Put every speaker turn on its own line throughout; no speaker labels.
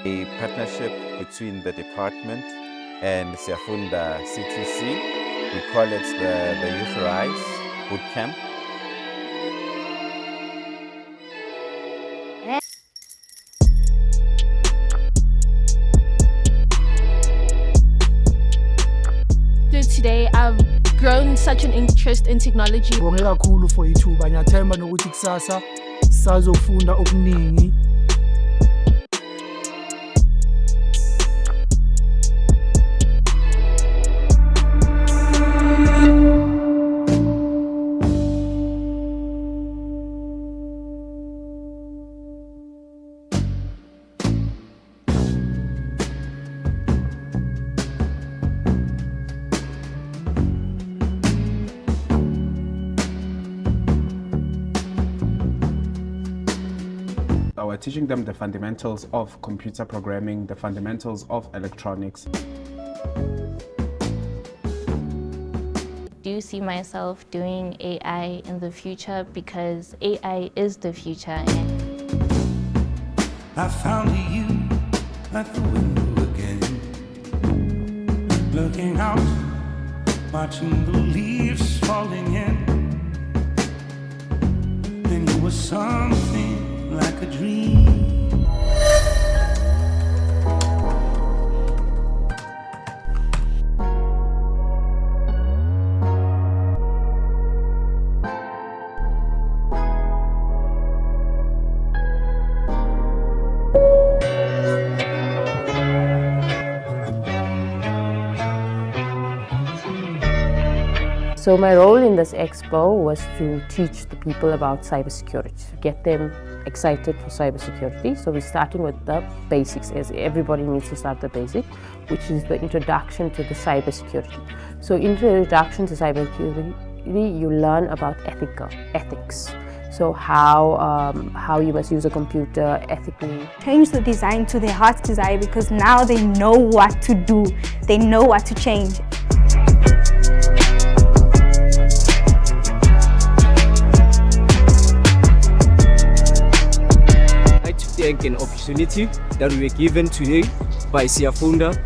A partnership between the department and Siafunda CTC. We call it the Youth Rise Bootcamp.
Today I've grown such an interest in technology.
Ngibonge kakhulu for ithuba, ngiyathemba nokuthi kusasa sizofunda okuningi.
We're teaching them the fundamentals of computer programming, the fundamentals of electronics.
Do you see myself doing AI in the future? Because AI is the future.
I found you at the window again, looking out, watching the leaves falling in. Then you were something like a dream.
So my role in this expo was to teach the people about cybersecurity, get them excited for cybersecurity. So we're starting with the basics, as everybody needs to start the basic, which is the introduction to the cybersecurity. So in the introduction to cybersecurity, you learn about ethics. So how you must use a computer ethically.
Change the design to their heart's desire, because now they know what to do. They know what to change.
Thank an opportunity that we were given today by Siafunda.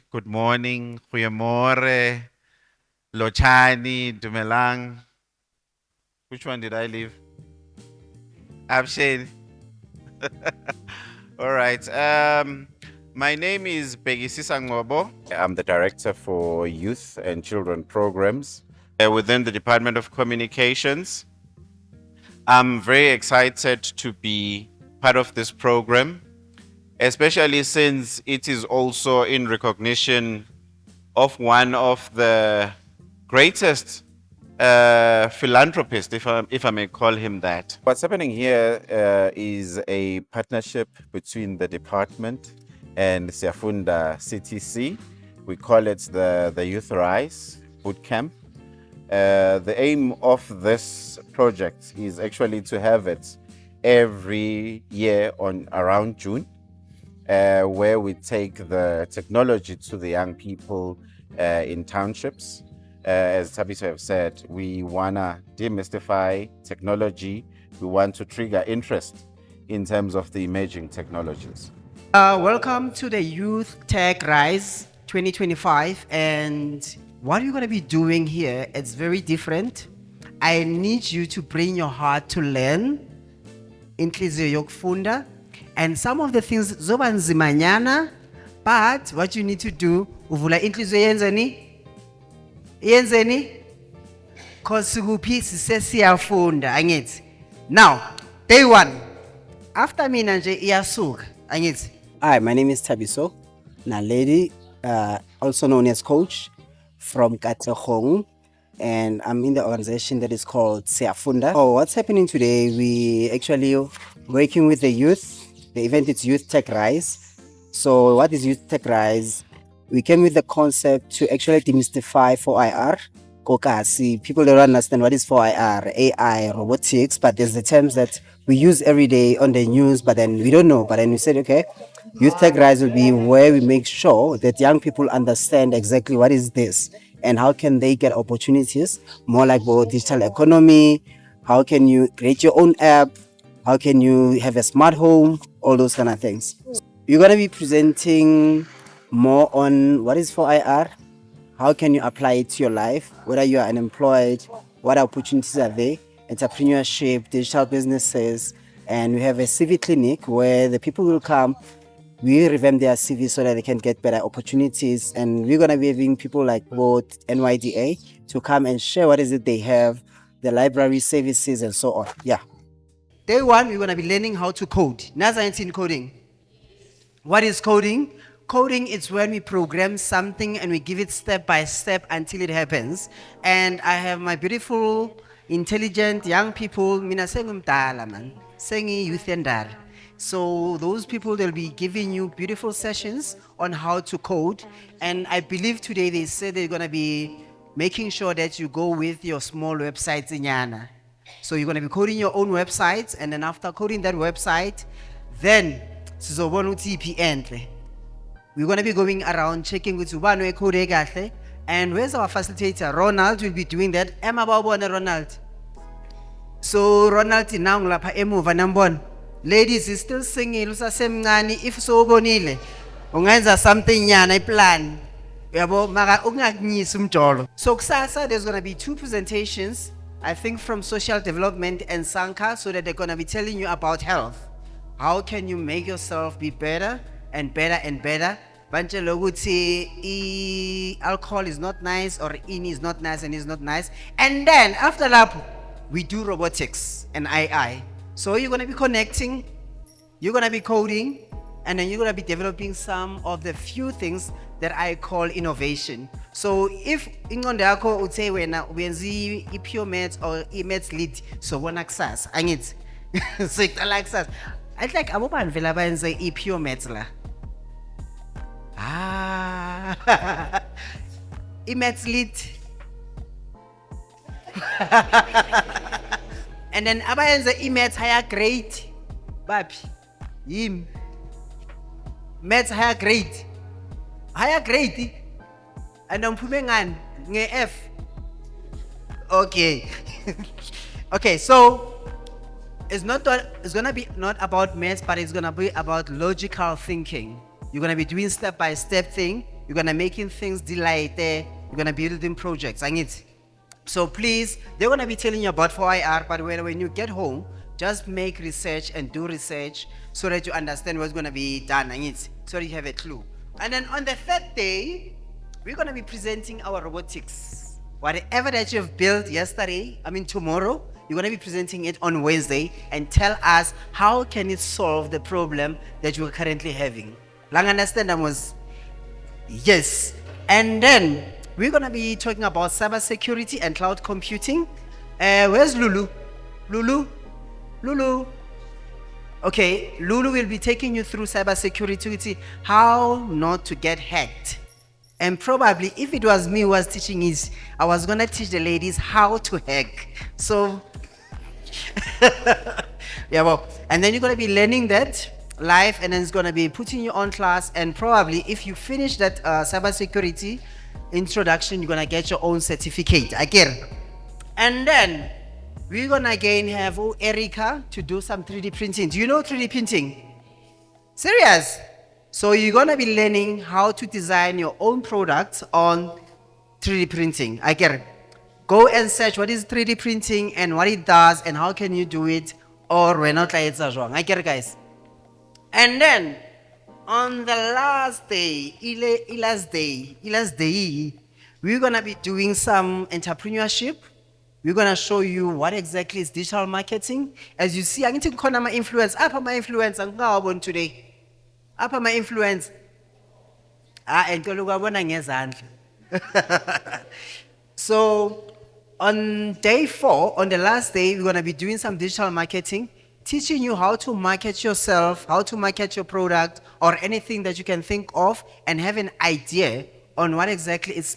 Good morning, goeiemorgen, Lochani, Dumelang. Which one did I leave? Abshed. All right. My name is Begisisa Ngobo. I'm the director for youth and children programs within the Department of Communications. I'm very excited to be part of this program, especially since it is also in recognition of one of the greatest philanthropists, if I may call him that. What's happening here is a partnership between the department and Siafunda CTC. We call it the Youth Rise Bootcamp. The aim of this project is actually to have it every year on around June. Where we take the technology to the young people in townships. As Tabiso have said, we want to demystify technology. We want to trigger interest in terms of the emerging technologies.
Welcome to the Youth Tech Rise 2025. And what you're going to be doing here, it's very different. I need you to bring your heart to learn. Inhliziyo yokufunda. And some of the things zoba nzimanyana, but what you need to do, uvula inhliziyo yenzeni, cause sikuphi sisesiyafunda, angithi. Now, day one, after mina nje iyasuka, angithi.
Hi, my name is Tabiso Naledi, also known as Coach from Katlehong.
and I'm in the organization that is called Siafunda. Oh, what's happening today? We actually working with the youth. The event is Youth Tech Rise. So what is Youth Tech Rise? We came with the concept to actually demystify 4IR. Kokasi. People don't understand what is 4IR, AI, robotics, but there's the terms that we use every day on the news, but then we don't know. But then we said, okay, Youth Tech Rise will be where we make sure that young people understand exactly what is this and how can they get opportunities, more like digital economy, how can you create your own app, how can you have a smart home, all those kind of things. You're going to be presenting more on what is 4IR, how can you apply it to your life, whether you are unemployed, what opportunities are there, entrepreneurship, digital businesses, and we have a CV clinic where the people will come. We revamp their CV so that they can get better opportunities, and we're going to be having people like both NYDA to come and share what is it they have, the library services and so on. Yeah. Day one, we're going to be learning how to code. Naza in coding. What is coding? Coding is when we program something and we give it step by step until it happens. And I have my beautiful, intelligent young people. Mina sengumdala man, sengi youth endar. So those people, they'll be giving you beautiful sessions on how to code. And I believe today they said they're gonna be making sure that you go with your small websites in Yana. So you're gonna be coding your own websites, and then after coding that website, then sizobona ukuthi iphi enhle. We're going to be going around checking with Ubano Code Gatle. And where's our facilitator? Ronald will be doing that. Emma Babona Ronald. So Ronald now lapa emu vanambon. Ladies is still singing Lusa Semnani if so bonile. Unganza something yana plan. Yabo mara ungagni sumjolo. So Ksasa, there's gonna be 2 presentations, I think from social development and Sanka, so that they're gonna be telling you about health. How can you make yourself be better and better and better? Banje lokuthi alcohol is not nice, or ini is not nice and is not nice. And then after that, we do robotics and AI. So you're gonna be connecting, you're gonna be coding, and then you're gonna be developing some of the few things that I call innovation. So if ingonde yakho uthe wena uyenza i-pure maths or i-maths lead, so wona kusasa angithi so iqala kusasa. I like abobani vela bayenza i-pure maths la. I-maths lead. And then abayenza i-maths higher grade baphi yimi maths higher grade and ngiphume ngani nge-F. Okay. Okay, so it's gonna be not about maths, but it's gonna be about logical thinking. You're gonna be doing step-by-step thing. You're gonna making things delight there. You're gonna be building projects. So please, they're gonna be telling you about 4IR, but when you get home, just make research and do research so that you understand what's gonna be done, so that you have a clue. And then on the 3rd day, we're gonna be presenting our robotics. Whatever that you've built yesterday, tomorrow, you're gonna be presenting it on Wednesday and tell us how can it solve the problem that you are currently having. Lang understand was yes. And then we're gonna be talking about cybersecurity and cloud computing. Where's Lulu? Lulu. Okay, Lulu will be taking you through cybersecurity, how not to get hacked. And probably if it was me who was teaching it, I was gonna teach the ladies how to hack. So yeah, well, and then you're gonna be learning that live, and then it's gonna be putting you on class, and probably if you finish that cybersecurity introduction, you're gonna get your own certificate again. And then we're gonna again have Erica to do some 3D printing. Do you know 3D printing? Serious? So you're gonna be learning how to design your own products on 3D printing. Again, go and search what is 3D printing and what it does and how can you do it, or we're not like it's wrong. I get it, guys. And then on the last day, we're gonna be doing some entrepreneurship. We're gonna show you what exactly is digital marketing. As you see, I'm going to call my influence. Upper my influence, I'm going today. Upper my influence. And so On day 4, on the last day, we're going to be doing some digital marketing, teaching you how to market yourself, how to market your product, or anything that you can think of, and have an idea on what exactly is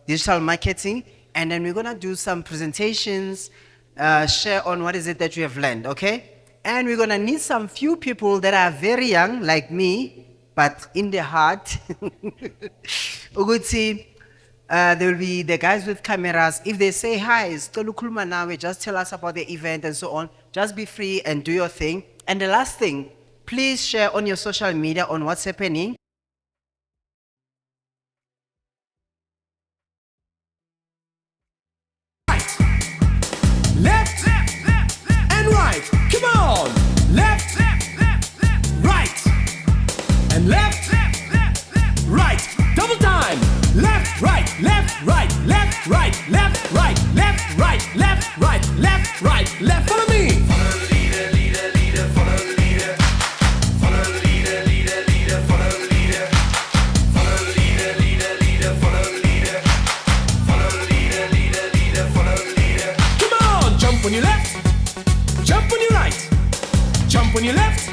digital marketing. And then we're going to do some presentations, share on what is it that you have learned, okay? And we're going to need some few people that are very young, like me, but in the heart. Uguti, there will be the guys with cameras. If they say, hi, Stolu Kulma Nawe, just tell us about the event and so on. Just be free and do your thing. And the last thing, please share on your social media on what's happening.
Left and right. Come on. Left, right, and left, right. Double time. Left, right, left, right, left, right, left, right, left, right, left, right, left, right, left. Follow me. Follow the leader, leader, leader. Follow the leader. Follow the leader, leader, leader. Follow the leader. Follow the leader, leader, leader. Follow the leader. Follow the leader, leader, leader. Follow the leader. Come on, jump on your left, jump on your right, jump on your left,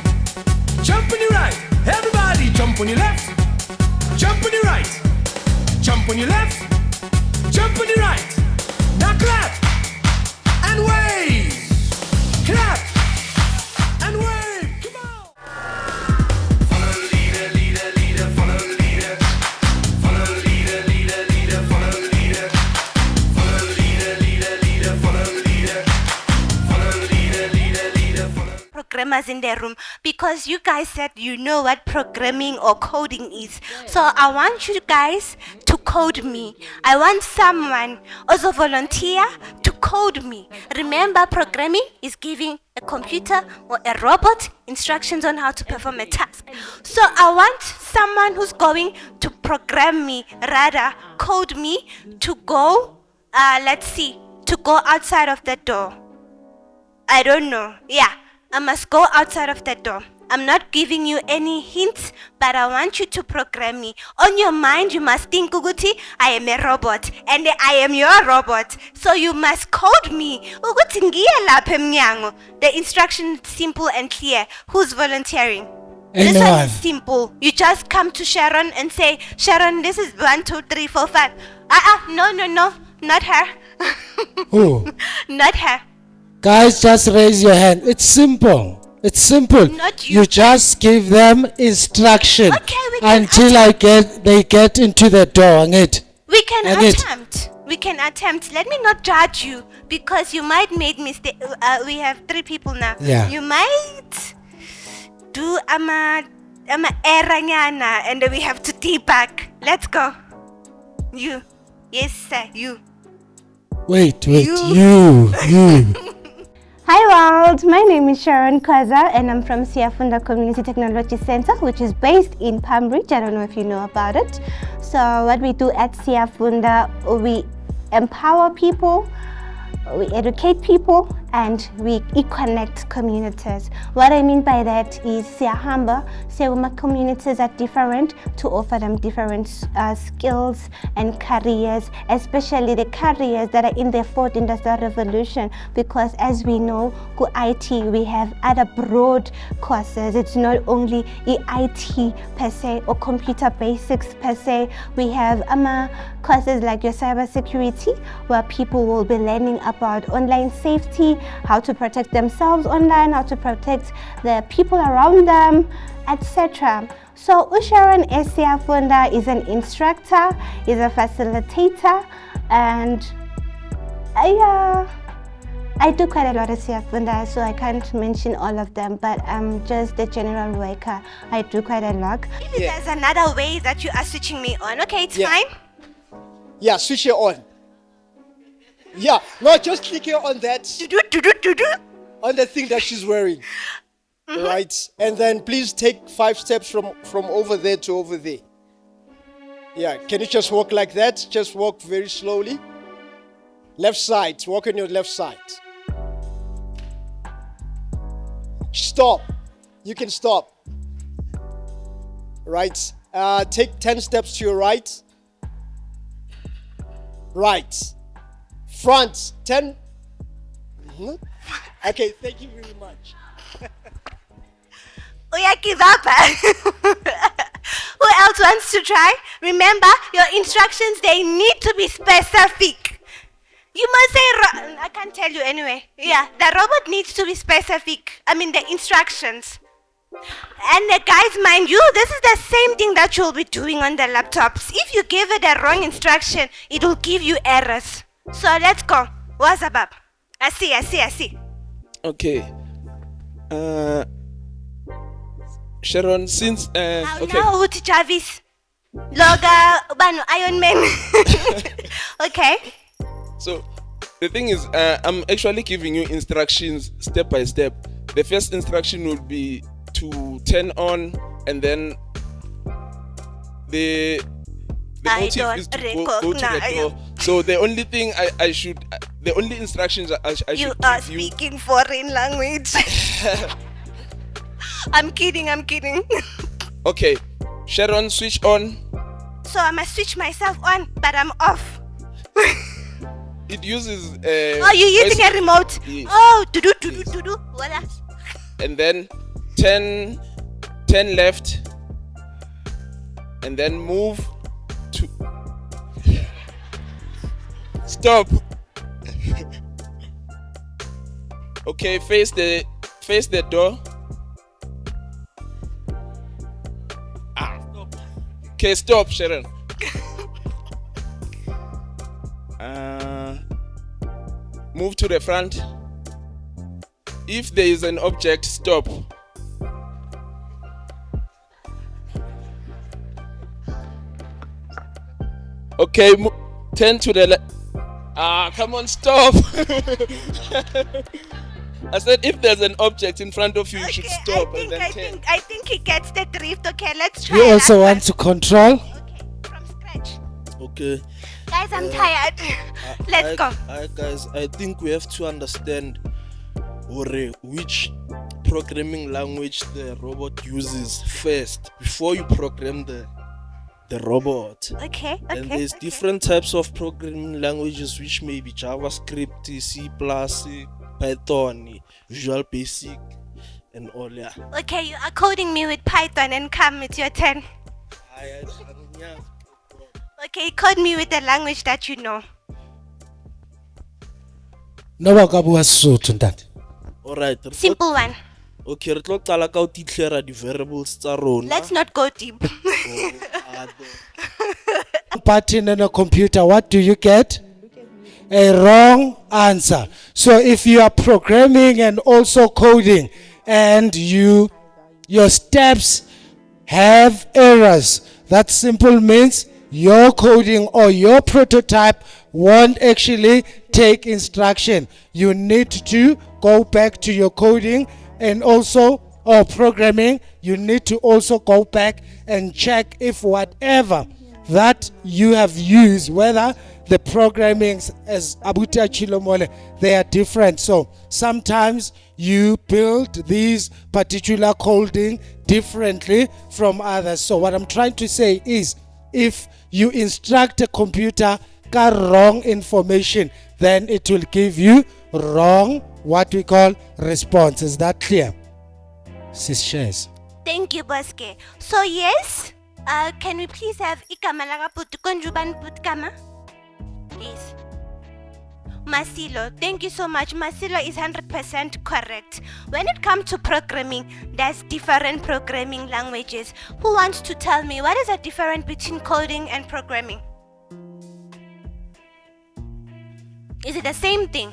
jump on your right. Everybody, jump on your left, jump on your right, jump on your left, jump on your right. Now clap and wave, clap and wave. Come on. Follow the leader, leader, leader. Follow the leader. Follow the leader, leader, leader. Follow the leader. Follow the leader, leader, leader. Follow the leader. Follow the leader, leader, leader.
Programmers in the room, because you guys said you know what programming or coding is. So I want you guys to code me. I want someone also volunteer to code me. Remember, programming is giving a computer or a robot instructions on how to perform a task. So I want someone who's going to program me, rather code me to go, to go outside of the door. I don't know. Yeah, I must go outside of the door. I'm not giving you any hints, but I want you to program me. On your mind, you must think, Uguti, I am a robot, and I am your robot. So you must code me. Uguti ngiye lapha emnyango. The instruction is simple and clear. Who's volunteering? This one is simple. You just come to Sharon and say, Sharon, this is 1, 2, 3, 4, 5. No, not her.
Who?
Not her.
Guys, just raise your hand. It's simple. It's simple.
Not you.
You just give them instruction until they get into the door.
We can attempt. We can attempt. Let me not judge you, because you might make mistake. We have 3 people now.
Yeah.
You might do ama erranyana, and we have to debug. Let's go. You. Yes, sir. You.
Wait. You.
Hi world, my name is Sharon Kaza and I'm from Siafunda Community Technology Center, which is based in Palm Ridge. I don't know if you know about it. So what we do at Siafunda, we empower people, we educate people, and we connect communities. What I mean by that is Siahamba, Siahuma communities are different to offer them different skills and careers, especially the careers that are in the 4th Industrial Revolution, because as we know, go IT, we have other broad courses. It's not only IT per se or computer basics per se. We have courses like your cybersecurity, where people will be learning about online safety, how to protect themselves online, how to protect the people around them, etc. So Usharan Siafunda is an instructor, is a facilitator, and I do quite a lot of Siafunda, so I can't mention all of them, but I'm just the general worker. I do quite a lot.
Maybe there's another way that you are switching me on. Okay, it's fine.
Yeah, switch it on. Yeah, no, just click here on that. On the thing that she's wearing. Right? And then please take 5 steps from over there to over there. Yeah, can you just walk like that? Just walk very slowly. Left side, walk on your left side. Stop. You can stop. Right? Take 10 steps to your right. Right. front 10. Okay, thank you very much.
Give up. Who else wants to try? Remember, your instructions, they need to be specific. You must say, I can't tell you anyway. Yeah, the robot needs to be specific. I mean, the instructions. And guys, mind you, this is the same thing that you'll be doing on the laptops. If you give it a wrong instruction, it will give you errors. So let's go. What's up? I see.
Okay. Sharon, since okay.
Now, Uti Jarvis. Loga, Banu, Iron Man. Okay.
So, the thing is, I'm actually giving you instructions step by step. The first instruction would be to turn on, and then the motive is to go to the door. So the only thing the only instructions I should give you.
You are speaking foreign language. I'm kidding.
Okay, Sharon, switch on.
So I must switch myself on, but I'm off.
It uses
oh, you're using a remote?
Yes.
Oh, do. Voila.
And then turn left, and then move to stop. Okay, face the door. Okay, stop, Sharon. Move to the front. If there is an object, stop. Okay, turn to the left. Come on, stop. I said if there's an object in front of you, you should stop and then turn.
I think he gets the drift. Okay, let's try.
You also want to control?
Okay, from scratch.
Okay.
Guys, I'm tired. Let's go.
Guys, I think we have to understand which programming language the robot uses first before you program the robot.
Okay.
And there's different types of programming languages, which may be JavaScript, C++, Python, Visual Basic, and all. Yeah.
Okay, you are coding me with Python, and come, it's your turn. Okay, code me with the language that you know.
Alright.
Simple one.
Okay, re tlo qala ka ho titlhera di variables tsa rona.
Let's not go deep.
Button in a computer, what do you get? A wrong answer. So if you are programming and also coding, and your steps have errors, that simple means your coding or your prototype won't actually take instruction. You need to go back to your coding and also or programming. You need to also go back and check if whatever that you have used, whether the programmings as Abuta Chilomole, they are different. So sometimes you build these particular coding differently from others. So what I'm trying to say is, if you instruct a computer got wrong information, then it will give you wrong, what we call response. Is that clear? Sis shares.
Thank you, Boske. So yes, can we please have Ikamalaga Putukonjuban Putkama? Please. Masilo, thank you so much. Masilo is 100% correct. When it comes to programming, there's different programming languages. Who wants to tell me what is the difference between coding and programming? Is it the same thing?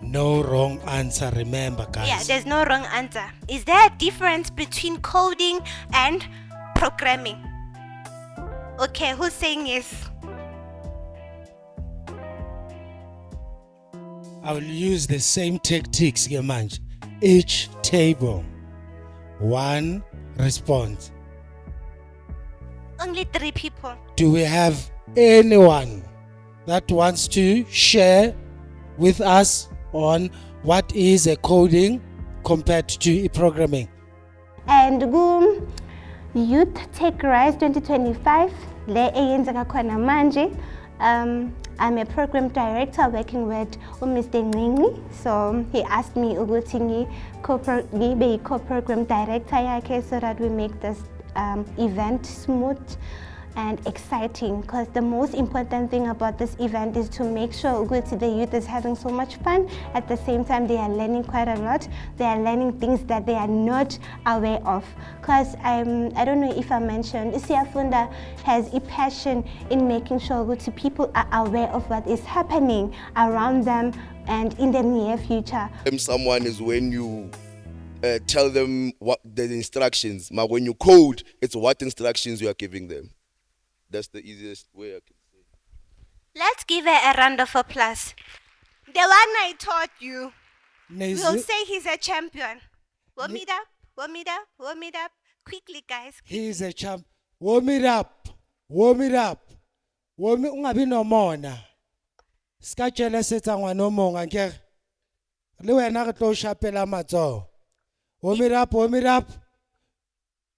No wrong answer, remember, guys.
Yeah, there's no wrong answer. Is there a difference between coding and programming? Okay, who's saying yes?
I will use the same tactics, Gemanj. Each table, one response.
Only 3 people.
Do we have anyone that wants to share with us on what is a coding compared to a programming?
And Youth Tech Rise 2025 le eyenzeka khona manje I'm a program director working with Mr. Ngwingwi. So he asked me ukuthi ngibe co-program director yakhe so that we make this event smooth and exciting, because the most important thing about this event is to make sure the youth is having so much fun. At the same time, they are learning quite a lot. They are learning things that they are not aware of. Because I don't know if I mentioned, Siafunda has a passion in making sure people are aware of what is happening around them and in the near future.
Someone is when you tell them what the instructions, but when you code, it's what instructions you are giving them. That's the easiest way I can say.
Let's give her a round of applause. The one I taught you, we'll say he's a champion. Warm it up, warm it up, warm it up. Quickly, guys.
He's a champ. Warm it up. Warm it up. Warm it ungabi nomona. Ska tshela setsa ngwana monga nke. Le wena re tlo shapela matso. Warm it up, warm it up.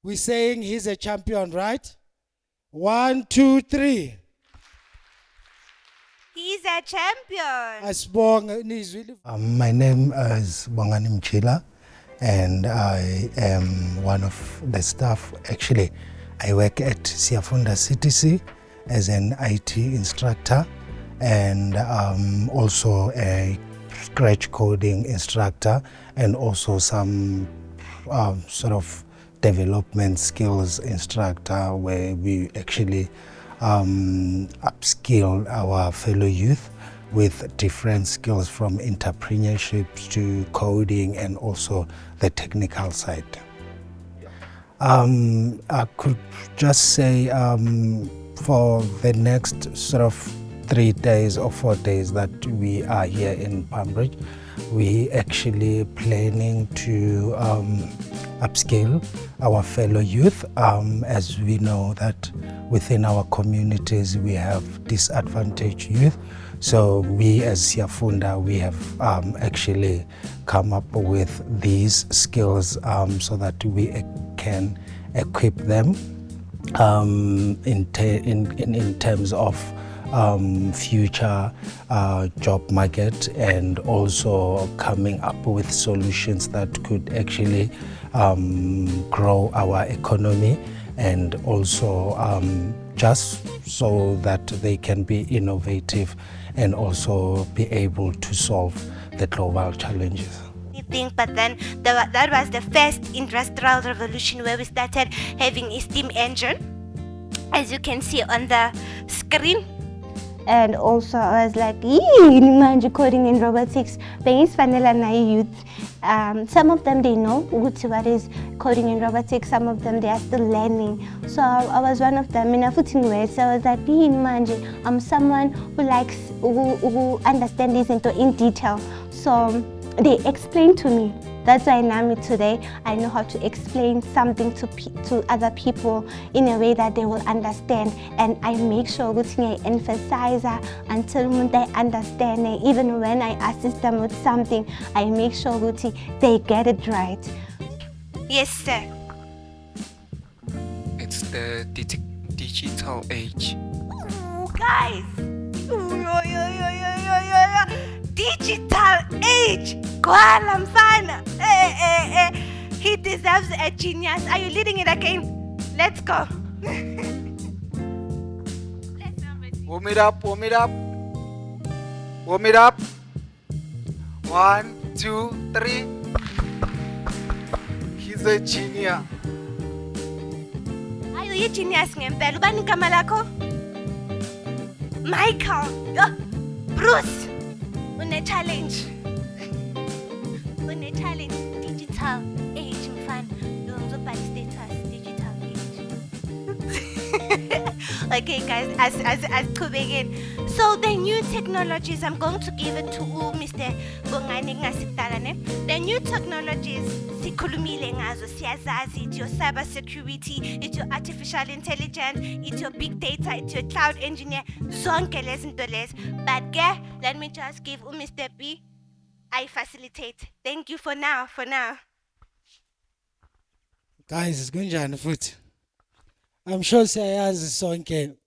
We're saying he's a champion, right? 1, 2, 3.
He's a champion.
My name is Bongani Mchila, and I am one of the staff. Actually, I work at Siafunda CTC as an IT instructor and also a scratch coding instructor, and also some sort of development skills instructor, where we actually upskill our fellow youth with different skills, from entrepreneurship to coding and also the technical side. I could just say for the next sort of 3 days or 4 days that we are here in Palmbridge, we actually planning to upscale our fellow youth, as we know that within our communities we have disadvantaged youth. So we as Siafunda, we have actually come up with these skills so that we can equip them in terms of future job market, and also coming up with solutions that could actually grow our economy, and also just so that they can be innovative and also be able to solve the global challenges.
But then that was the first industrial revolution, where we started having a steam engine, as you can see on the screen.
And also I was like, manje coding and robotics, bengis fanele na youth. Some of them, they know what is coding and robotics, some of them they are still learning. So I was one of them in a footing way. So I was like, manje, I'm someone who likes, who understands this in detail. So they explained to me. That's why now today I know how to explain something to other people in a way that they will understand, and I make sure that I emphasize until they understand. Even when I assist them with something, I make sure that they get it right.
Yes, sir.
It's the digital age.
Ooh, guys. Digital age. Koala mfana. He deserves a genius. Are you leading it again? Let's go.
Warm it up, warm it up. Warm it up. 1, 2, 3. He's a genius.
Are you a genius ngempela? Ubani igama lakho? Michael. Bruce. Une challenge. Une challenge. Digital age mfana. Ngizobhala status digital age. Okay guys, as begin. So the new technologies, I'm going to give it to Mr. Bongani ngasidala ne. The new technologies sikhulumile ngazo, siyazazi. It's your cyber security, it's your artificial intelligence, it's your big data, it's your cloud engineer, zonke lezinto lezi. But let me just give Mr. B. I facilitate. Thank you for now.
Guys, kunjani futhi? I'm sure siyayazi sonke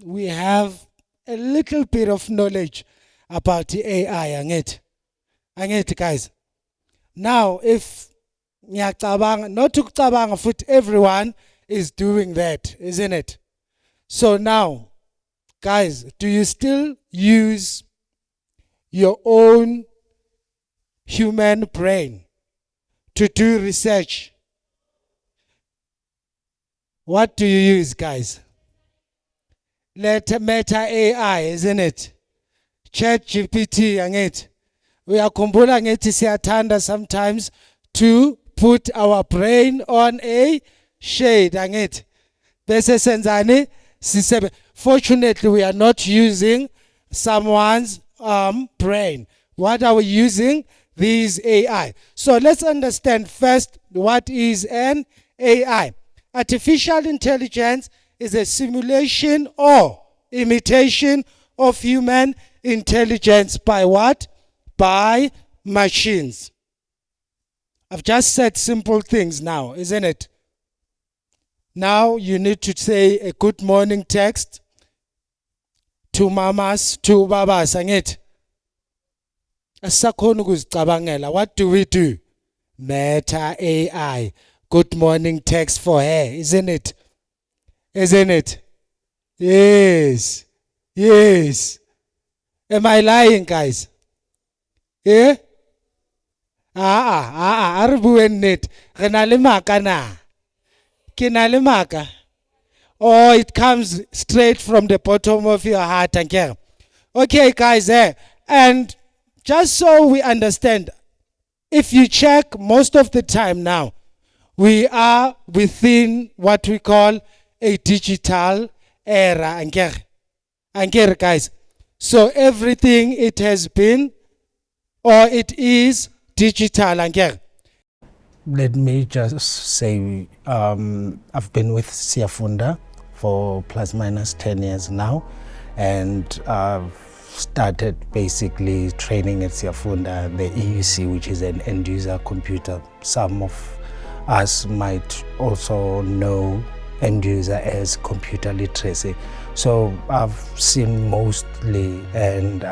we have a little bit of knowledge about the AI, angithi guys. Now, if ngiyacabanga, not ukucabanga futhi, everyone is doing that, isn't it? So now, guys, do you still use your own human brain to do research? What do you use, guys? Meta AI, isn't it? Chat GPT, angithi. Uyakhumbula ngithi siyathanda sometimes to put our brain on a shade, angithi. Bese senzani? Fortunately, we are not using someone's brain. What are we using? These AI. So let's understand first what is an AI. Artificial intelligence is a simulation or imitation of human intelligence by what? By machines. I've just said simple things now, isn't it? Now you need to say a good morning text to mamas, to babas, angithi. Asisakhona ukuzicabangela. What do we do? Meta AI. Good morning text for her, isn't it? Isn't it? Yes. Yes. Am I lying, guys? Yeah? Are bueng net. Re na le maka na. Ke na le maka. Oh, it comes straight from the bottom of your heart. Okay, guys, and just so we understand, if you check most of the time now, we are within what we call a digital era. Guys. So everything it has been, or it is digital.
Let me just say, I've been with Siafunda for plus minus 10 years now, and I've started basically training at Siafunda, the EUC, which is an end user computer. Some of us might also know end user as computer literacy. So I've seen mostly, and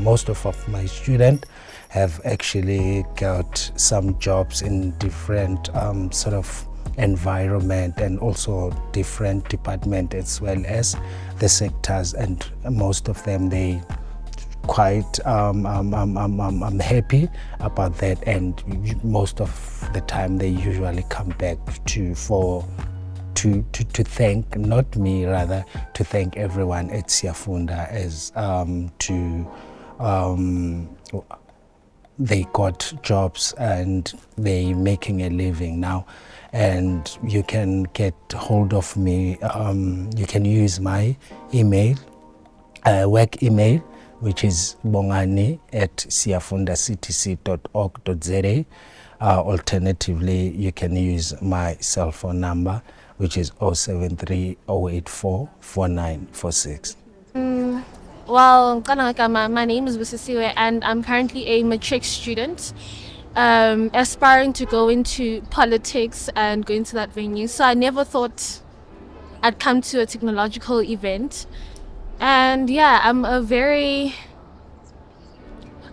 most of my students have actually got some jobs in different sort of environment, and also different department as well as the sectors, and most of them, they quite I'm happy about that, and most of the time they usually come back to thank, not me rather, to thank everyone at Siafunda as they got jobs and they making a living now. And you can get hold of me, you can use my email, work email, which is bongani@siafundactc.org.za. Alternatively, you can use my cell phone number, which is 073 084 4946.
Well, my name is Busisiwe, and I'm currently a matric student, aspiring to go into politics and go into that venue. So I never thought I'd come to a technological event. And yeah,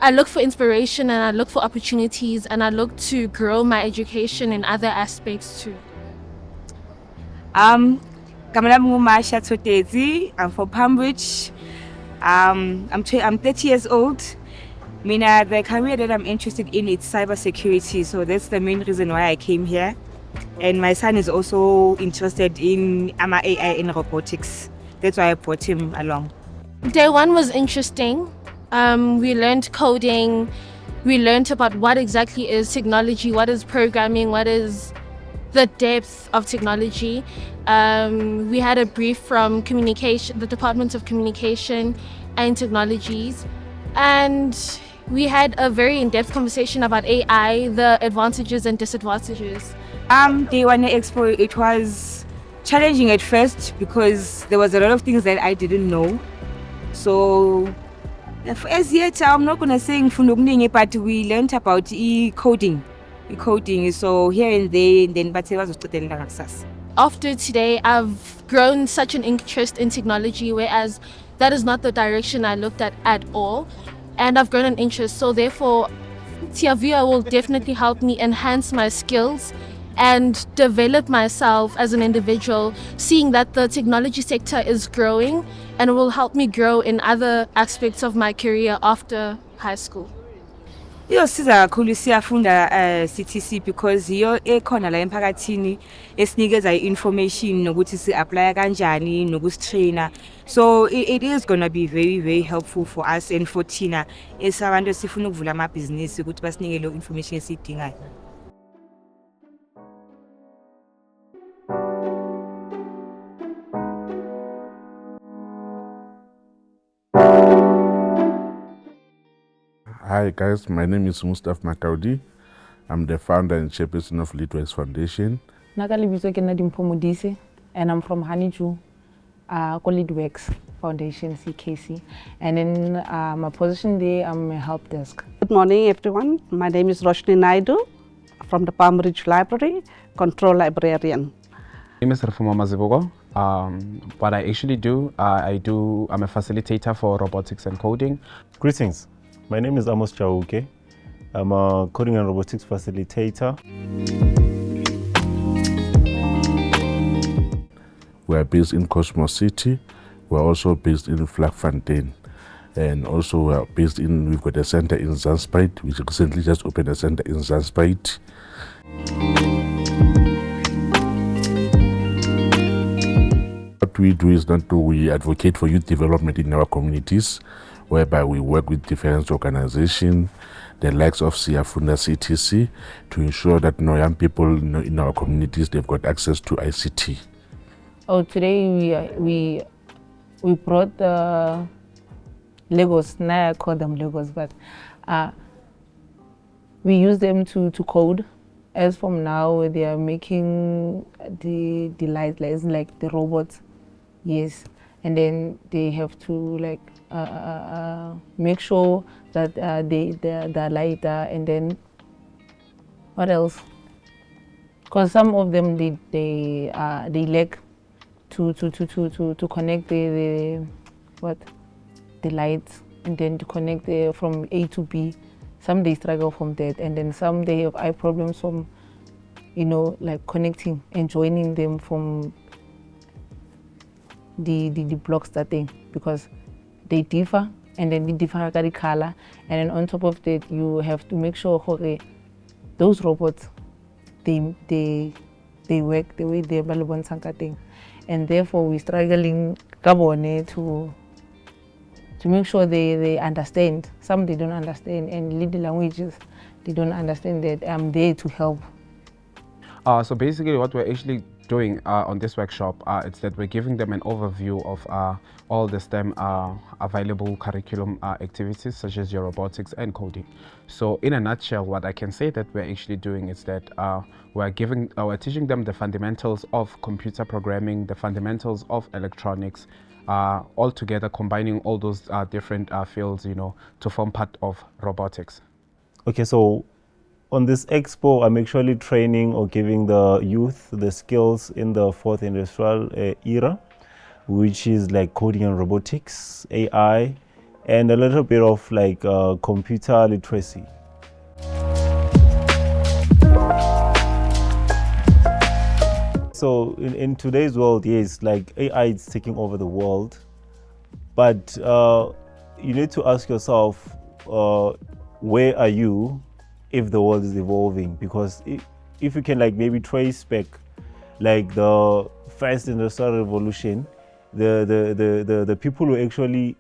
I look for inspiration, and I look for opportunities, and I look to grow my education in other aspects too.
I'm from Pambridge. I'm 30 years old. The career that I'm interested in is cybersecurity, so that's the main reason why I came here. And my son is also interested in AI and robotics. That's why I brought him along.
Day one was interesting. We learned coding. We learned about what exactly is technology, what is programming, what is the depth of technology. We had a brief from the Department of Communication and Technologies, and we had a very in-depth conversation about AI, the advantages and disadvantages.
Day one expo, it was challenging at first because there was a lot of things that I didn't know. So as yet, I'm not gonna say but we learned about coding. So here and there, and then but it was
after today, I've grown such an interest in technology, whereas that is not the direction I looked at all. And I've grown an interest. So therefore, Tiavia will definitely help me enhance my skills and develop myself as an individual, seeing that the technology sector is growing, and it will help me grow in other aspects of my career after high school.
Iyosiza kakhulu siyafunda CTC because iyo ekhona la emphakathini esinikeza information nokuthi si-apply kanjani nokusitrainer. So it is going to be very, very helpful for us and for thina esabantu esifuna ukuvula amabhizinisi ukuthi basinike leyo information esiyidingayo.
Hi guys, my name is Mustafa Makaudi. I'm the founder and chairperson of Leadworks Foundation.
Nakalibizwe ke Nadimpho Modise, and I'm from Honeydew, Leadworks Foundation, CKC. And in my position there, I'm a help desk.
Good morning everyone. My name is Roshni Naidu from the Palm Ridge Library, control librarian.
My name is Rafuma Mazibugo. What I actually do, I'm a facilitator for robotics and coding.
Greetings. My name is Amos Chauke. I'm a coding and robotics facilitator.
We are based in Cosmos City. We are also based in Vlakfontein. And also we are based we've got a center in Zandspruit. We recently just opened a center in Zandspruit. What we do is that we advocate for youth development in our communities, whereby we work with different organizations, the likes of Siafunda CTC, to ensure that young people in our communities, they've got access to ICT.
Oh, today we brought the Legos. Now I call them Legos, but we use them to code. As from now, they are making the lights like the robots, yes, and then they have to like make sure that they're lighter, and then what else? Because some of them they lack to connect the lights, and then to connect from A to B. Some they struggle from that, and then some they have eye problems from, like connecting and joining them from the blocks that because they differ, and then they differ by the color, and then on top of that you have to make sure okay, those robots they work the way they're balabon thing, and therefore we're struggling to make sure they understand. Some they don't understand, and little languages they don't understand that I'm there to help.
So basically what we're actually doing on this workshop, it's that we're giving them an overview of all the STEM available curriculum activities such as your robotics and coding. So in a nutshell, what I can say that we're actually doing is that we're teaching them the fundamentals of computer programming, the fundamentals of electronics, all together, combining all those different fields, to form part of robotics.
Okay, so on this expo, I'm actually training or giving the youth the skills in the fourth industrial era, which is like coding and robotics, AI, and a little bit of like computer literacy. So in today's world, yes, like AI is taking over the world, but you need to ask yourself, where are you if the world is evolving? Because if you can like maybe trace back like the first industrial revolution, the people who actually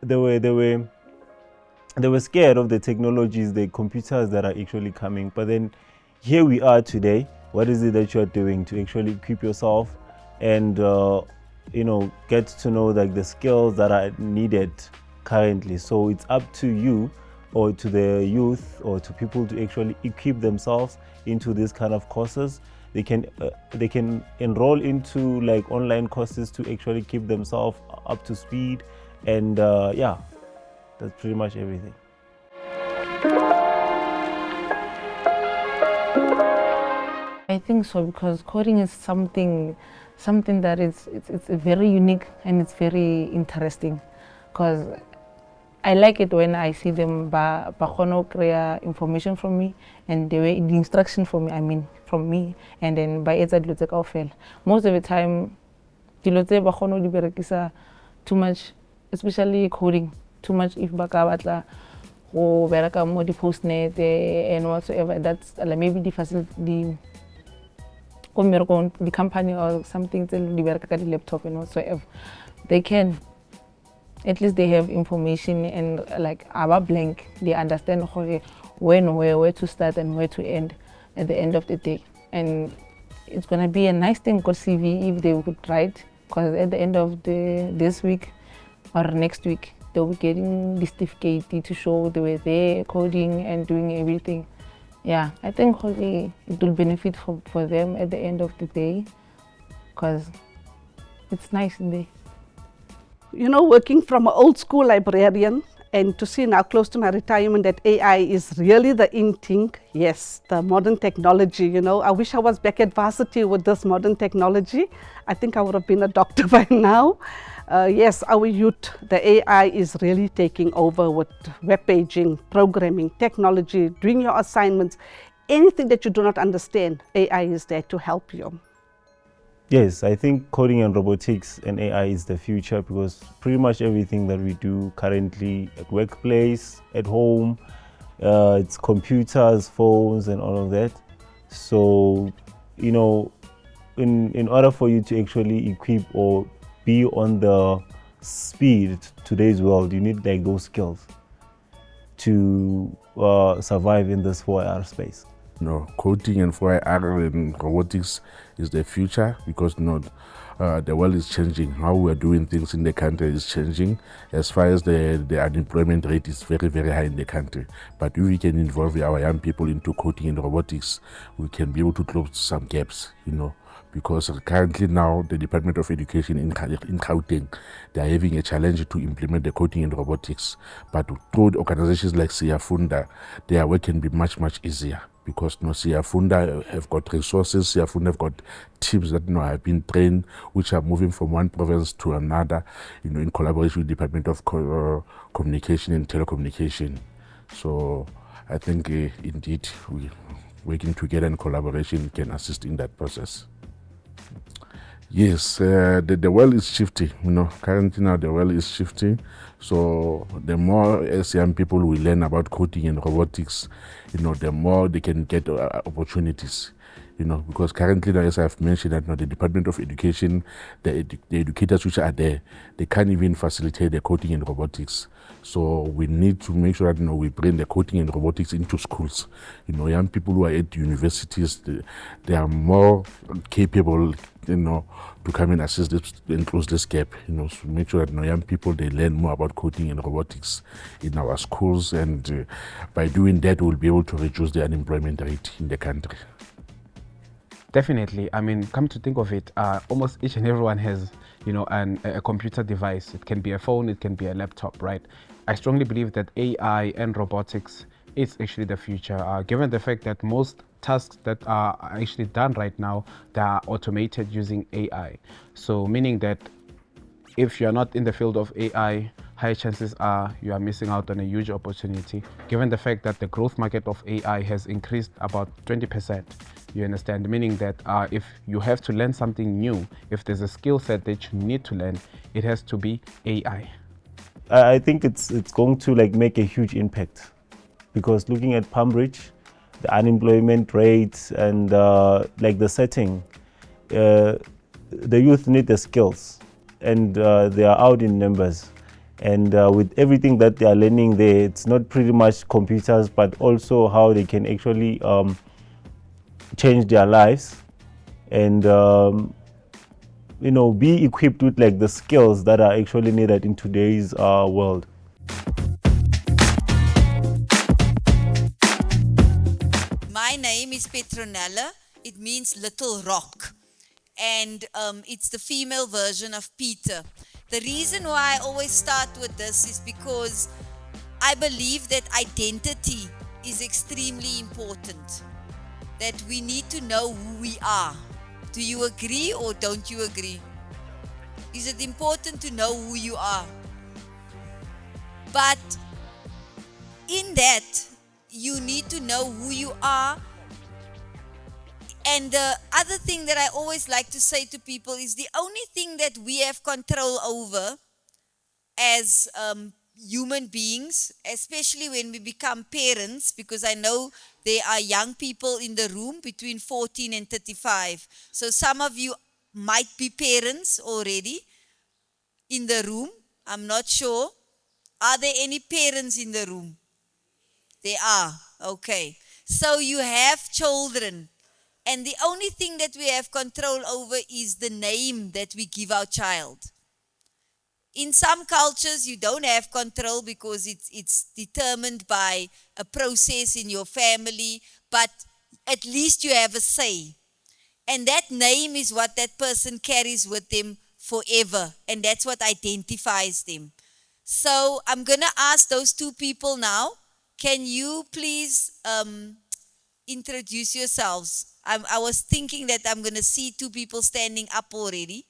they were scared of the technologies, the computers that are actually coming. But then here we are today. What is it that you are doing to actually equip yourself and get to know like the skills that are needed currently? So it's up to you or to the youth or to people to actually equip themselves into this kind of courses. They can enroll into like online courses to actually keep themselves up to speed, and yeah, that's pretty much everything.
I think so, because coding is something that it's very unique and it's very interesting, because I like it when I see them create information from me and the instruction from me, and then by etsa dilo tse kaofela. Most of the time dilo tse ba kgona di berekisa too much, especially coding, too much if ba ka batla go bereka mo di postnet and whatsoever. That's like maybe the company or something tse di bereka ka di laptop and whatsoever. They can, at least they have information, and like our blank, they understand when, where to start and where to end at the end of the day. And it's gonna be a nice thing for CV if they would write, because at the end of this week or next week, they'll be getting the certificate to show they were there coding and doing everything. Yeah, I think it will benefit for them at the end of the day, because it's nice in there.
You know, working from an old school librarian and to see now close to my retirement that AI is really the in thing. Yes, the modern technology, you know. I wish I was back at varsity with this modern technology. I think I would have been a doctor by now. Yes, our youth, the AI is really taking over with web paging, programming, technology, doing your assignments. Anything that you do not understand, AI is there to help you.
Yes, I think coding and robotics and AI is the future, because pretty much everything that we do currently at workplace, at home, it's computers, phones and all of that. So, you know, in order for you to actually equip or be on the speed today's world, you need like those skills to survive in this 4R space.
No, coding and 4R and robotics is the future, because the world is changing. How we are doing things in the country is changing. As far as the unemployment rate is very, very high in the country. But if we can involve our young people into coding and robotics, we can be able to close some gaps, you know. Because currently now the Department of Education in Gauteng, they are having a challenge to implement the coding and robotics. But through organizations like Siafunda, their work can be much, much easier. Because Siafunda have got resources, Siafunda have got teams that have been trained, which are moving from one province to another, you know, in collaboration with the Department of Communication and Telecommunication. So I think indeed we working together in collaboration can assist in that process. Yes, the world is shifting, you know, currently now the world is shifting. So the more as young people will learn about coding and robotics, you know, the more they can get opportunities, you know, because currently, as I've mentioned, that the Department of Education, the educators which are there, they can't even facilitate the coding and robotics. So we need to make sure that we bring the coding and robotics into schools. You know, young people who are at universities, they are more capable, you know, to come and assist this and close this gap. You know, so make sure that young people, they learn more about coding and robotics in our schools, and by doing that, we'll be able to reduce the unemployment rate in the country.
Definitely. I mean, come to think of it, almost each and everyone has, you know, a computer device. It can be a phone, it can be a laptop, right? I strongly believe that AI and robotics is actually the future, given the fact that most tasks that are actually done right now, they are automated using AI. So meaning that if you're not in the field of AI, high chances are you are missing out on a huge opportunity, given the fact that the growth market of AI has increased about 20%. You understand? Meaning that if you have to learn something new, if there's a skill set that you need to learn, it has to be AI.
I think it's going to like make a huge impact, because looking at Palmbridge, the unemployment rates and like the setting, the youth need the skills, and they are out in numbers. And with everything that they are learning there, it's not pretty much computers, but also how they can actually change their lives and you know, be equipped with like the skills that are actually needed in today's world.
My name is Petronella. It means little rock, and it's the female version of Peter. The reason why I always start with this is because I believe that identity is extremely important. that we need to know who we are. Do you agree or don't you agree? Is it important to know who you are? But in that, you need to know who you are. And the other thing that I always like to say to people is the only thing that we have control over as human beings, especially when we become parents, because I know there are young people in the room between 14 and 35. So some of you might be parents already in the room. I'm not sure. Are there any parents in the room? There are. Okay. So you have children. And the only thing that we have control over is the name that we give our child. In some cultures, you don't have control because it's determined by a process in your family, but at least you have a say. And that name is what that person carries with them forever, and that's what identifies them. So I'm going to ask those two people now, can you please introduce yourselves? I was thinking that I'm going to see two people standing up already,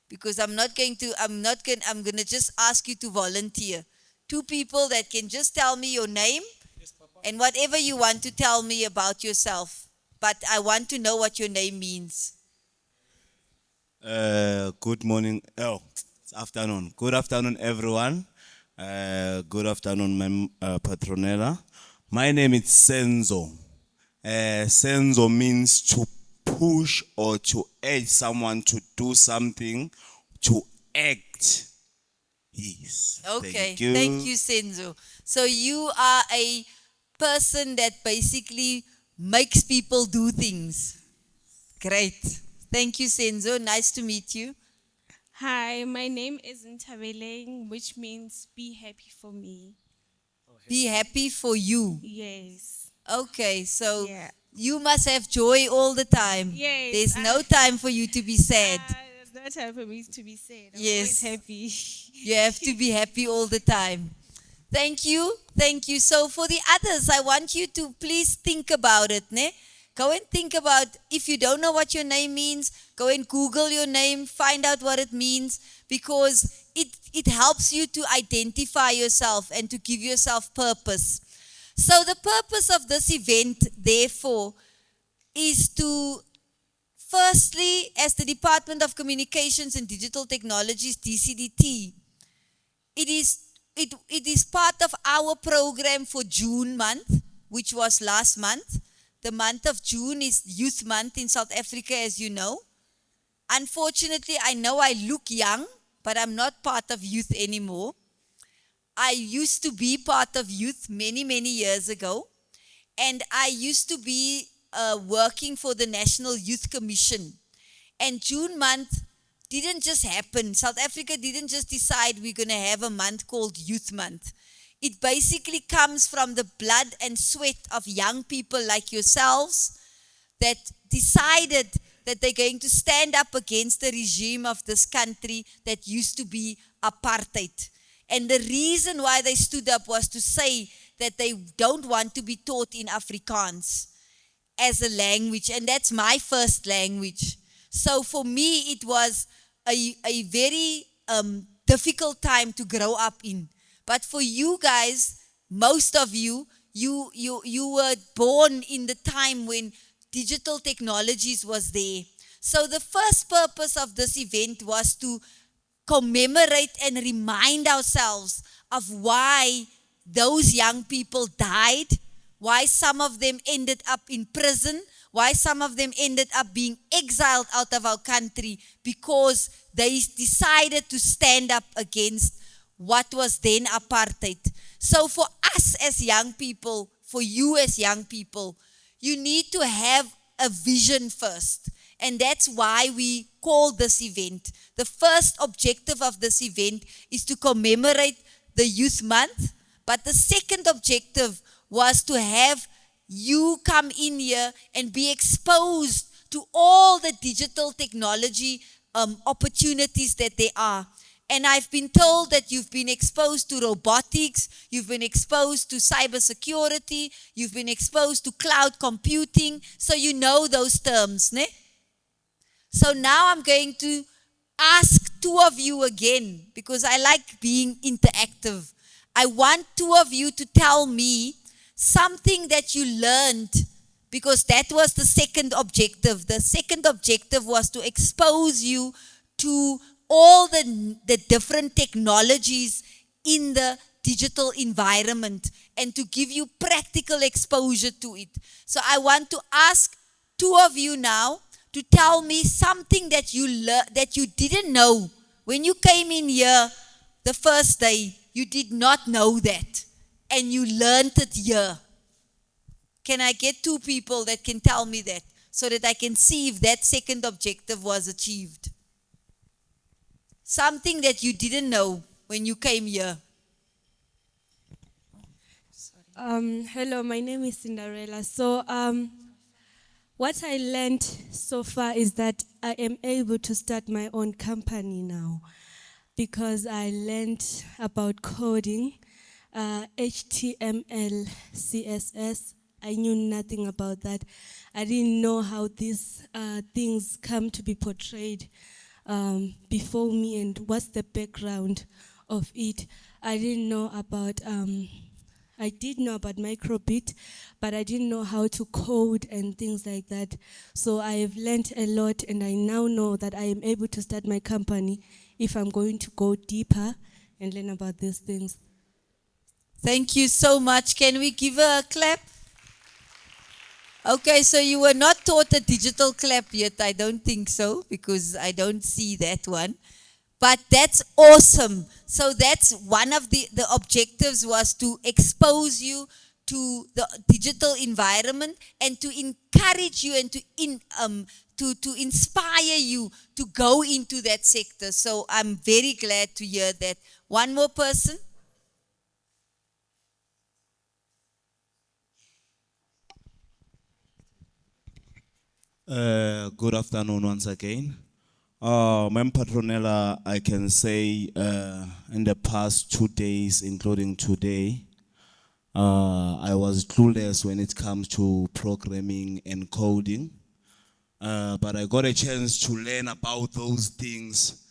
because I'm going to just ask you to volunteer. Two people that can just tell me your name and whatever you want to tell me about yourself. But I want to know what your name means.
Good morning. Oh, it's afternoon. Good afternoon, everyone. Good afternoon, Ma'am Petronella. My name is Senzo. Senzo means to push or to urge someone to do something, to act. Yes.
Okay,
Thank you,
Senzo. So you are a person that basically makes people do things. Great. Thank you, Senzo. Nice to meet you.
Hi, my name is Ntabeleng, which means be happy for me.
Be happy for you.
Yes.
Okay, so you must have joy all the time.
Yes.
There's no time for you to be sad.
There's no time for me to be sad. I'm
Yes.
always happy.
You have to be happy all the time. Thank you. Thank you. So for the others, I want you to please think about it. Ne? Go and think about, if you don't know what your name means, go and Google your name, find out what it means, because it helps you to identify yourself and to give yourself purpose. So the purpose of this event, therefore, is to, firstly, as the Department of Communications and Digital Technologies, DCDT, it is part of our program for June month, which was last month. The month of June is Youth Month in South Africa, as you know. Unfortunately, I know I look young, but I'm not part of youth anymore. I used to be part of youth many, many years ago. And I used to be working for the National Youth Commission. And June month didn't just happen. South Africa didn't just decide we're going to have a month called Youth Month. It basically comes from the blood and sweat of young people like yourselves that decided that they're going to stand up against the regime of this country that used to be apartheid. And the reason why they stood up was to say that they don't want to be taught in Afrikaans as a language. And that's my first language. So for me, it was a very difficult time to grow up in. But for you guys, most of you were born in the time when digital technologies was there. So the first purpose of this event was to commemorate and remind ourselves of why those young people died, why some of them ended up in prison, why some of them ended up being exiled out of our country because they decided to stand up against what was then apartheid. So for us as young people, for you as young people, you need to have a vision first. And that's why we call this event. The first objective of this event is to commemorate the Youth Month. But the second objective was to have you come in here and be exposed to all the digital technology opportunities that there are. And I've been told that you've been exposed to robotics, you've been exposed to cybersecurity, you've been exposed to cloud computing, so you know those terms, ne? So now I'm going to ask two of you again, because I like being interactive. I want two of you to tell me something that you learned, because that was the second objective. The second objective was to expose you to all the different technologies in the digital environment and to give you practical exposure to it. So I want to ask two of you now to tell me something that you didn't know when you came in here the first day. You did not know that, and you learned it here. Can I get two people that can tell me that, so that I can see if that second objective was achieved? Something that you didn't know when you came here.
Hello, my name is Cinderella. So, what I learned so far is that I am able to start my own company now, because I learned about coding, HTML, CSS. I knew nothing about that. I didn't know how these things come to be portrayed before me and what's the background of it. I didn't know about, I did know about microbit, but I didn't know how to code and things like that. So I have learned a lot, and I now know that I am able to start my company if I'm going to go deeper and learn about these things.
Thank you so much. Can we give her a clap? Okay, so you were not taught a digital clap yet. I don't think so, because I don't see that one. But that's awesome. So that's one of the objectives, was to expose you to the digital environment and to encourage you and to inspire you to go into that sector. So I'm very glad to hear that. One more person.
Good afternoon once again. Ma'am Patronella, I can say in the past 2 days, including today, I was clueless when it comes to programming and coding. But I got a chance to learn about those things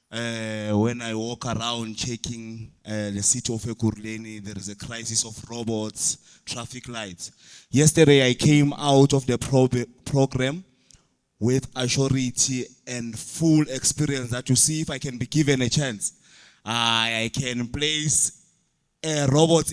when I walk around checking the city of Ekurhuleni. There is a crisis of robots, traffic lights. Yesterday I came out of the program with assurity and full experience that, to see if I can be given a chance, I can place robots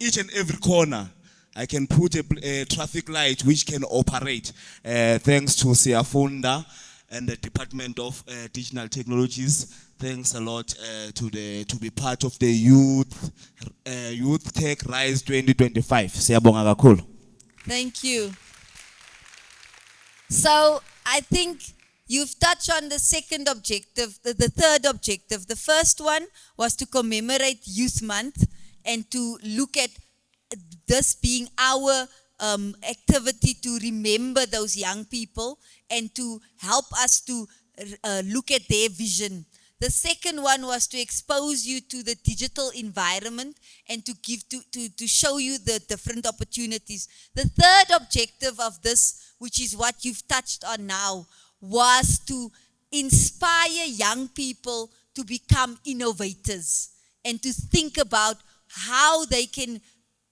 each and every corner. I can put a traffic light which can operate, thanks to Siafunda and the Department of Digital Technologies. Thanks a lot to be part of the Youth Tech Rise 2025. Siyabonga kakhulu.
Thank you. So I think you've touched on the second objective, the third objective. The first one was to commemorate Youth Month and to look at this being our activity to remember those young people and to help us to look at their vision. The second one was to expose you to the digital environment and to show you the different opportunities. The third objective of this, which is what you've touched on now, was to inspire young people to become innovators and to think about how they can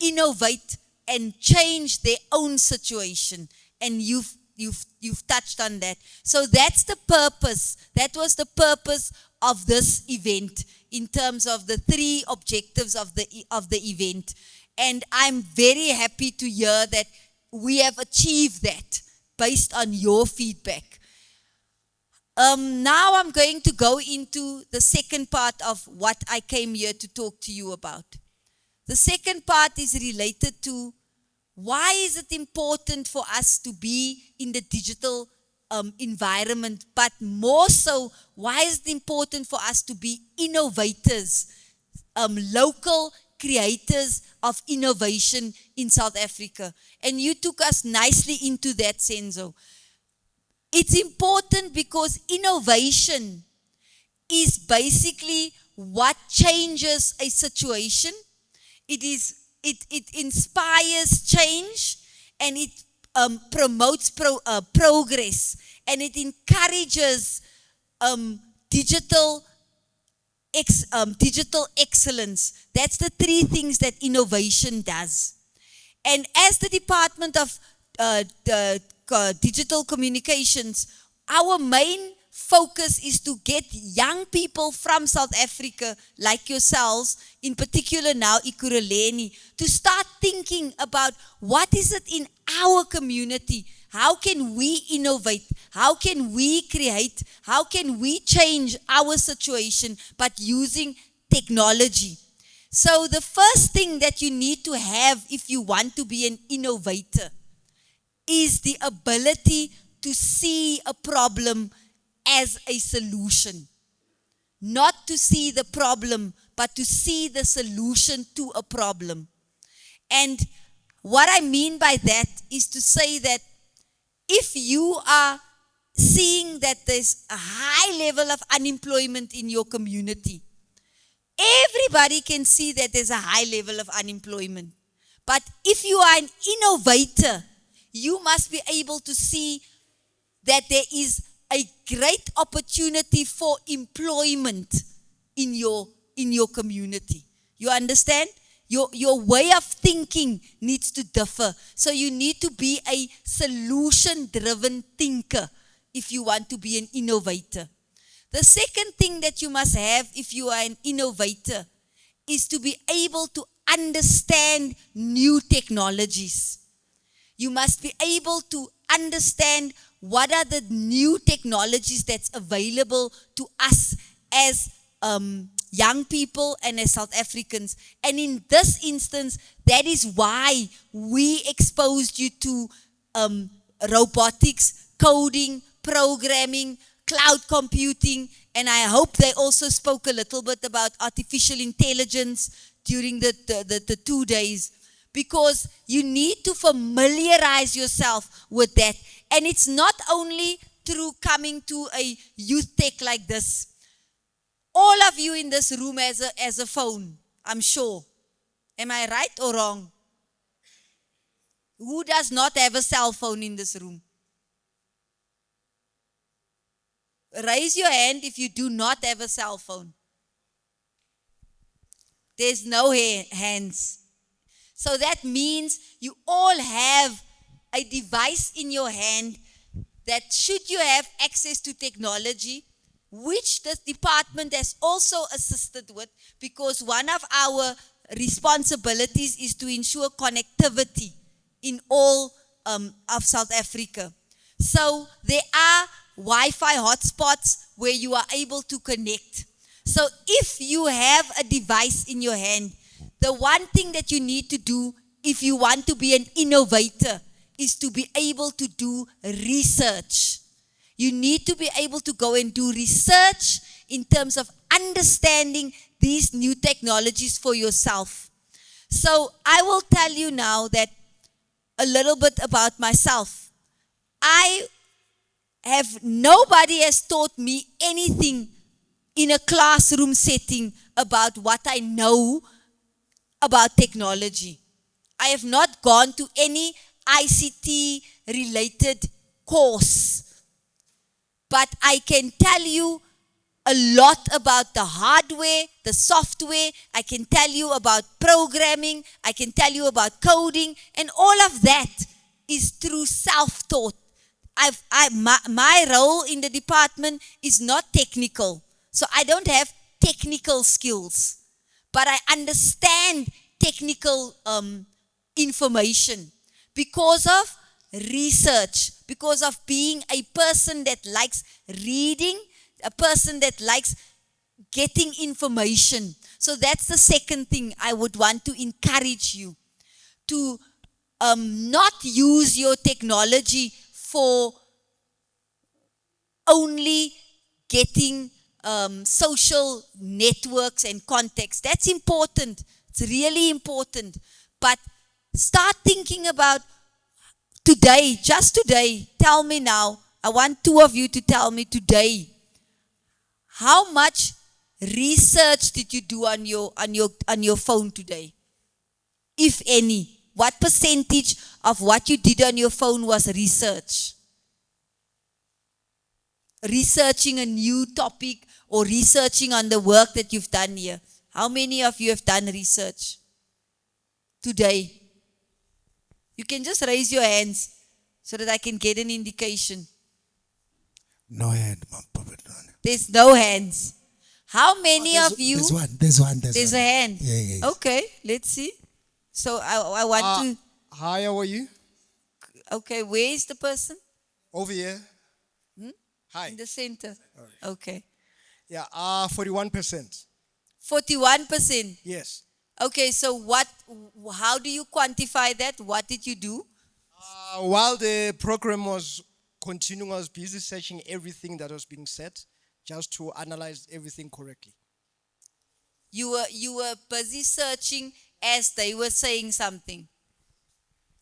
innovate and change their own situation. And you've touched on that. So that's the purpose. That was the purpose of this event in terms of the three objectives of the event. And I'm very happy to hear that we have achieved that based on your feedback. Now I'm going to go into the second part of what I came here to talk to you about. The second part is related to why is it important for us to be in the digital environment, but more so, why is it important for us to be innovators, local creators of innovation in South Africa? And you took us nicely into that, Senzo. It's important because innovation is basically what changes a situation. It inspires change, and it promotes progress, and it encourages digital excellence. That's the three things that innovation does. And as the Department of Digital Communications, our main focus is to get young people from South Africa, like yourselves, in particular now Ekurhuleni, to start thinking about what is it in our community. How can we innovate? How can we create? How can we change our situation, but using technology? So the first thing that you need to have if you want to be an innovator is the ability to see a problem as a solution. Not to see the problem, but to see the solution to a problem. And what I mean by that is to say that if you are seeing that there's a high level of unemployment in your community, everybody can see that there's a high level of unemployment. But if you are an innovator, you must be able to see that there is a great opportunity for employment in your community. You understand? Your way of thinking needs to differ. So you need to be a solution-driven thinker if you want to be an innovator. The second thing that you must have if you are an innovator is to be able to understand new technologies. You must be able to understand what are the new technologies that's available to us as young people and as South Africans. And in this instance, that is why we exposed you to robotics, coding, programming, cloud computing, and I hope they also spoke a little bit about artificial intelligence during the 2 days, because you need to familiarize yourself with that. And it's not only through coming to a youth tech like this. All of you in this room has a phone, I'm sure. Am I right or wrong? Who does not have a cell phone in this room? Raise your hand if you do not have a cell phone. There's no hands. So that means you all have a device in your hand that, should you have access to technology, which this department has also assisted with, because one of our responsibilities is to ensure connectivity in all of South Africa. So there are Wi-Fi hotspots where you are able to connect. So if you have a device in your hand, the one thing that you need to do if you want to be an innovator is to be able to do research. You need to be able to go and do research in terms of understanding these new technologies for yourself. So I will tell you now that a little bit about myself. Nobody has taught me anything in a classroom setting about what I know about technology. I have not gone to any ICT related course, but I can tell you a lot about the hardware, the software. I can tell you about programming. I can tell you about coding, and all of that is through self-taught. My role in the department is not technical, so I don't have technical skills, but I understand technical information because of research, because of being a person that likes reading, a person that likes getting information. So that's the second thing I would want to encourage you to not use your technology for only getting social networks and contacts. That's important. It's really important. But start thinking about today, just today. Tell me now. I want two of you to tell me today. How much research did you do on your phone today? If any, what percentage of what you did on your phone was research? Researching a new topic or researching on the work that you've done here. How many of you have done research today? You can just raise your hands so that I can get an indication.
No hand, Mom.
There's no hands. How many of you?
There's one.
There's a hand.
Yeah.
Okay, let's see. So I want to.
Hi, how are you?
Okay, where is the person?
Over here.
Hi. In the center. Okay.
Yeah, 41%.
41%.
Yes.
Okay, so how do you quantify that? What did you do?
While the program was continuing, I was busy searching everything that was being said, just to analyze everything correctly.
You were busy searching as they were saying something.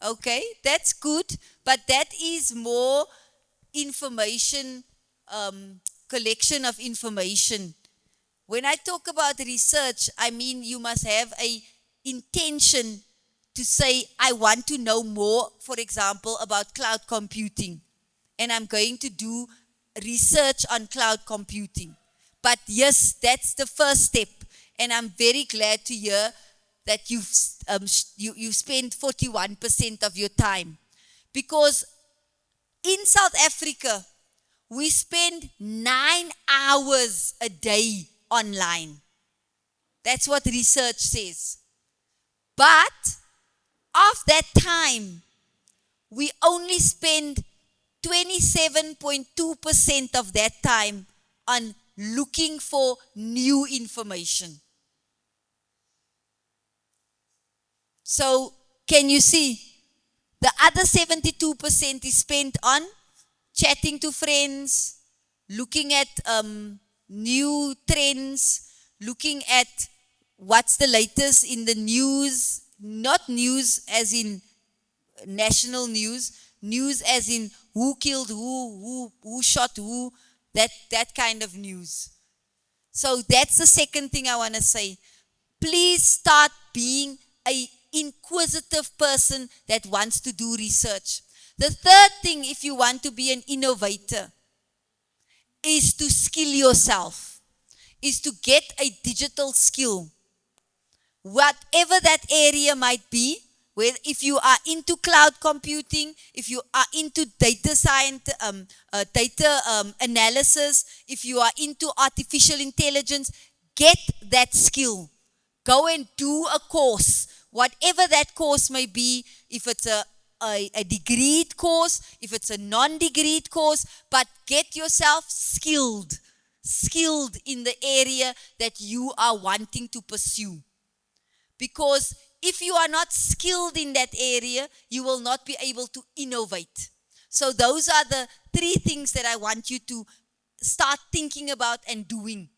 Okay, that's good, but that is more information, collection of information. When I talk about research, I mean you must have a intention to say, I want to know more, for example, about cloud computing. And I'm going to do research on cloud computing. But yes, that's the first step. And I'm very glad to hear that you spend 41% of your time. Because in South Africa, we spend 9 hours a day online. That's what research says. But of that time, we only spend 27.2% of that time on looking for new information. So, can you see? The other 72% is spent on chatting to friends, looking at new trends, looking at what's the latest in the news, not news as in national news, news as in who killed who shot who, that kind of news. So that's the second thing I want to say. Please start being an inquisitive person that wants to do research. The third thing, if you want to be an innovator, is to skill yourself, is to get a digital skill. Whatever that area might be, where if you are into cloud computing, if you are into data science, data analysis, if you are into artificial intelligence, get that skill. Go and do a course, whatever that course may be, if it's a degreed course, if it's a non-degreed course, but get yourself skilled in the area that you are wanting to pursue. Because if you are not skilled in that area, you will not be able to innovate. So those are the 3 things that I want you to start thinking about and doing.